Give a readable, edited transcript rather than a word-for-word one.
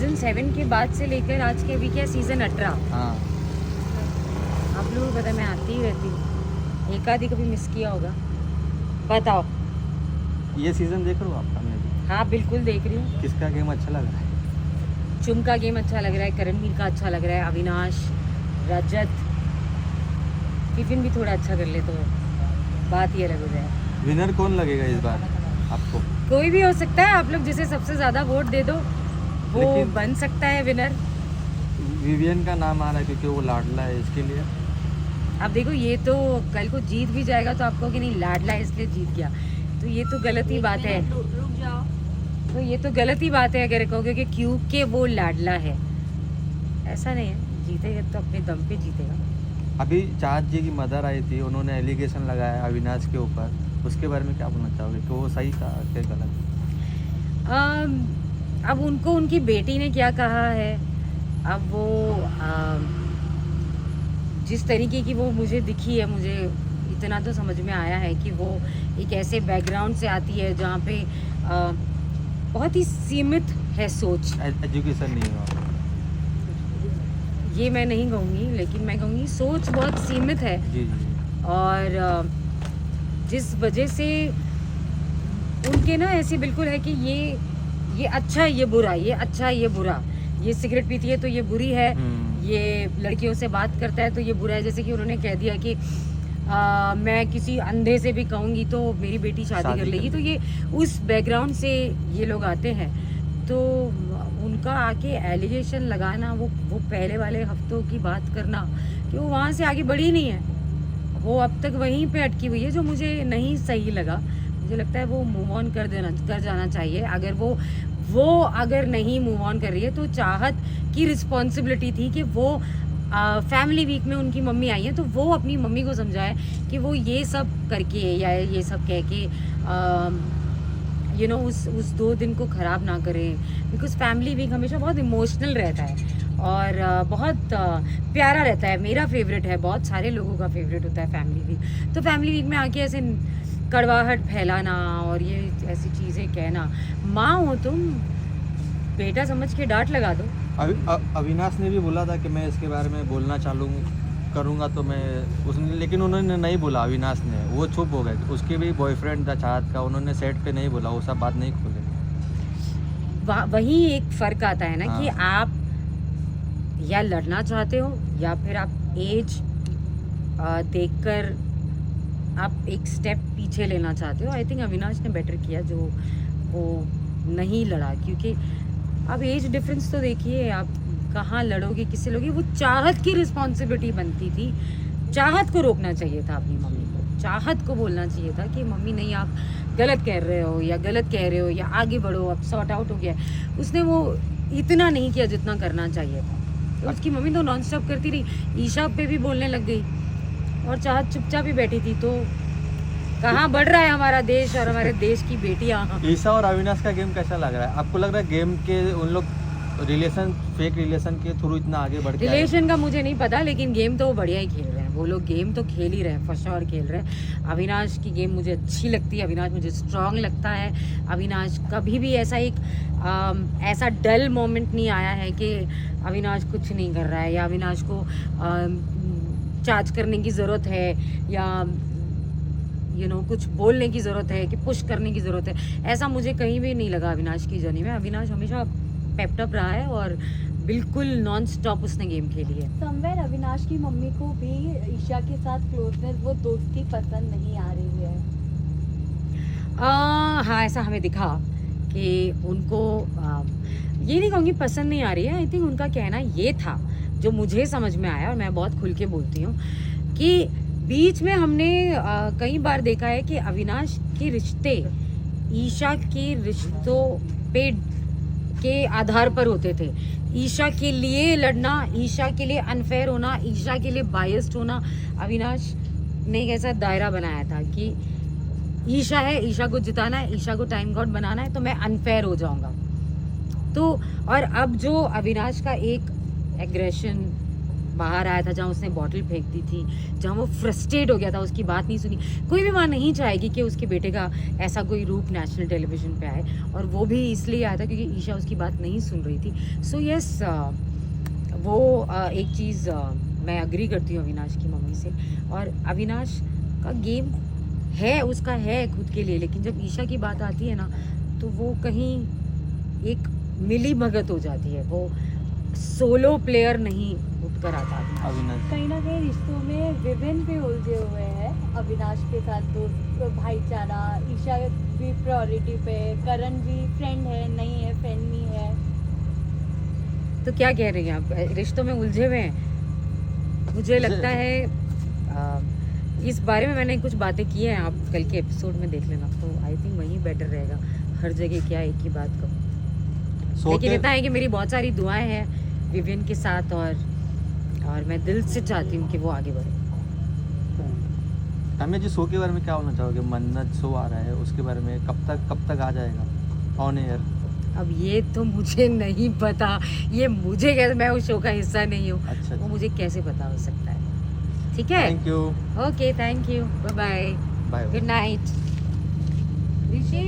Season 7 के बाद से लेकर आज के अभी क्या सीजन 18। हाँ आप लोगों को पता है मैं आती ही रहती हूँ, एक आधी कभी मिस किया होगा। बताओ। ये सीज़न देख रहे हो आप? हमने भी हाँ बिल्कुल देख रही हूँ। किसका गेम अच्छा लग रहा है? चुम का गेम अच्छा लग रहा है, करणवीर का अच्छा लग रहा है, अविनाश, रजत, टिफिन भी थोड़ा अच्छा कर ले तो बात ही अलग हो जाए। विनर कौन लगेगा इस बार आपको? कोई भी हो सकता है, आप लोग जिसे सबसे ज़्यादा वोट दे दो वो लेकिन- बन सकता है विनर। विवियन का नाम आ रहा है क्योंकि वो लाडला है, इसके लिए। अब देखो ये तो कल को जीत भी जाएगा तो आपको कि नहीं लाडला है इसलिए जीत गया, तो ये तो गलत ही बात है। रुक जाओ। तो ये तो गलत ही बात है अगर कहोगे कि क्योंकि वो लाडला है। ऐसा नहीं है, जीतेगा तो अपने दम पे जीतेगा। अभी चाहत जी की मदर आई थी, उन्होंने एलिगेशन लगाया अविनाश के ऊपर, उसके बारे में क्या बोलना चाहोगे कि वो सही कहा कि गलत? अब उनको उनकी बेटी ने क्या कहा है, अब वो जिस तरीके की वो मुझे दिखी है, मुझे इतना तो समझ में आया है कि वो एक ऐसे बैकग्राउंड से आती है जहाँ पे बहुत ही सीमित है सोच। एजुकेशन नहीं हुआ। ये मैं नहीं कहूँगी, लेकिन मैं कहूँगी सोच बहुत सीमित है। जी जी। और जिस वजह से उनके ना ऐसे बिल्कुल है कि ये अच्छा ये बुरा, ये अच्छा ये बुरा, ये सिगरेट पीती है तो ये बुरी है, ये लड़कियों से बात करता है तो ये बुरा है। जैसे कि उन्होंने कह दिया कि मैं किसी अंधे से भी कहूँगी तो मेरी बेटी शादी कर लेगी। तो ये उस बैकग्राउंड से ये लोग आते हैं, तो उनका आके एलिगेशन लगाना, वो पहले वाले हफ्तों की बात करना कि वो वहाँ से आगे बढ़ी नहीं है, वो अब तक वहीं पे अटकी हुई है, जो मुझे नहीं सही लगा। मुझे लगता है वो मूव ऑन कर जाना चाहिए। अगर वो अगर नहीं मूव ऑन कर रही है तो चाहत की रिस्पॉन्सिबिलिटी थी कि वो फैमिली वीक में उनकी मम्मी आई है तो वो अपनी मम्मी को समझाए कि वो ये सब करके या ये सब कह के उस 2 दिन को ख़राब ना करें। बिकॉज फैमिली वीक हमेशा बहुत इमोशनल रहता है और बहुत प्यारा रहता है। मेरा फेवरेट है, बहुत सारे लोगों का फेवरेट होता है फैमिली वीक। तो फैमिली वीक में आके ऐसे कड़वाहट फैलाना और ये ऐसी चीज़ें कहना, माँ हो तुम, बेटा समझ के डांट लगा दो। अविनाश ने भी बोला था कि मैं इसके बारे में बोलना चालू करूँगा तो मैं उसने, लेकिन उन्होंने नहीं बोला। अविनाश ने वो चुप हो गए। उसके भी बॉयफ्रेंड था चाहत का, उन्होंने सेट पे नहीं बोला, वो सब बात नहीं खोले। वही एक फ़र्क आता है ना। हाँ। कि आप या लड़ना चाहते हो या फिर आप एज देखकर आप एक स्टेप पीछे लेना चाहते हो। आई थिंक अविनाश ने बेटर किया जो वो नहीं लड़ा, क्योंकि अब एज डिफरेंस तो देखिए, आप कहाँ लड़ोगे, किससे लड़ोगे। वो चाहत की रिस्पॉन्सिबिलिटी बनती थी, चाहत को रोकना चाहिए था अपनी मम्मी को, चाहत को बोलना चाहिए था कि मम्मी नहीं आप गलत कर रहे हो या गलत कह रहे हो या आगे बढ़ो, अब सॉर्ट आउट हो गया। उसने वो इतना नहीं किया जितना करना चाहिए था। तो उसकी मम्मी तो नॉन स्टॉप करती रही, ईशा पे भी बोलने लग गई और चाहत चुपचाप ही बैठी थी। तो कहाँ बढ़ रहा है हमारा देश और हमारे देश की बेटियाँ। ईशा और अविनाश का गेम कैसा लग रहा है आपको? लग रहा है गेम के उन लोग फेक रिलेशन के थ्रू इतना आगे बढ़ के आए? रिलेशन का मुझे नहीं पता, लेकिन गेम तो वो बढ़िया ही खेल रहे हैं। वो लोग गेम तो खेल ही रहे हैं, फर्स्ट और खेल रहे हैं। अविनाश की गेम मुझे अच्छी लगती है, अविनाश मुझे स्ट्रांग लगता है। अविनाश कभी भी ऐसा डल मोमेंट नहीं आया है कि अविनाश कुछ नहीं कर रहा है या अविनाश को चार्ज करने की ज़रूरत है या कुछ बोलने की ज़रूरत है कि पुश करने की ज़रूरत है। ऐसा मुझे कहीं भी नहीं लगा अविनाश की जर्नी में। अविनाश हमेशा पेप्टअप रहा है और बिल्कुल नॉन स्टॉप उसने गेम खेली है। समवेयर अविनाश की मम्मी को भी ईशा के साथ क्लोजनेस, वो दोस्ती पसंद नहीं आ रही है। हाँ, ऐसा हमें दिखा कि उनको ये नहीं कहूँगी पसंद नहीं आ रही है। आई थिंक उनका कहना ये था, जो मुझे समझ में आया और मैं बहुत खुल के बोलती हूँ, कि बीच में हमने कई बार देखा है कि अविनाश के रिश्ते ईशा के रिश्तों पे के आधार पर होते थे। ईशा के लिए लड़ना, ईशा के लिए अनफेयर होना, ईशा के लिए बायस्ड होना। अविनाश ने एक ऐसा दायरा बनाया था कि ईशा है, ईशा को जिताना है, ईशा को टाइम गॉड बनाना है, तो मैं अनफेयर हो जाऊंगा। तो और अब जो अविनाश का एक एग्रेशन बाहर आया था, जहाँ उसने बॉटल फेंक दी थी, जहाँ वो फ्रस्ट्रेट हो गया था, उसकी बात नहीं सुनी। कोई भी माँ नहीं चाहेगी कि उसके बेटे का ऐसा कोई रूप नेशनल टेलीविजन पे आए, और वो भी इसलिए आया था क्योंकि ईशा उसकी बात नहीं सुन रही थी। सो यस, वो एक चीज़ मैं अग्री करती हूँ अविनाश की मम्मी से। और अविनाश का गेम है, उसका है खुद के लिए, लेकिन जब ईशा की बात आती है ना, तो वो कहीं एक मिली भगत हो जाती है, वो सोलो प्लेयर नहीं उठ कर आता अविनाश। अविनाश कहीं ना कहीं रिश्तों में विभिन्न भी उलझे हुए हैं। अविनाश के साथ दोस्त भाईचारा, ईशा भी प्रायोरिटी पे, करण भी फ्रेंड है नहीं है, फ्रेंड नहीं है। तो क्या कह रही हैं आप, रिश्तों में उलझे हुए हैं? मुझे लगता है इस बारे में मैंने कुछ बातें की हैं, आप कल के एपिसोड में देख लेना, तो आई थिंक वही बेटर रहेगा। हर जगह क्या एक ही बात कहो। लेकिन इतना है कि मेरी बहुत सारी दुआएं हैं विवियन के साथ, और मैं दिल से चाहती हूँ कि वो आगे बढ़े। हमें जी शो के बारे में क्या होना चाहोगे? मन्नत शो आ रहा है, उसके बारे में कब तक आ जाएगा ऑन एयर? अब ये तो मुझे नहीं पता, ये मुझे कैसे, मैं उस शो का हिस्सा नहीं हूँ, अच्छा, वो मुझे कैसे पता हो सकता है। ठीक है, thank you, okay, thank you, bye bye, bye. Good night Rishi.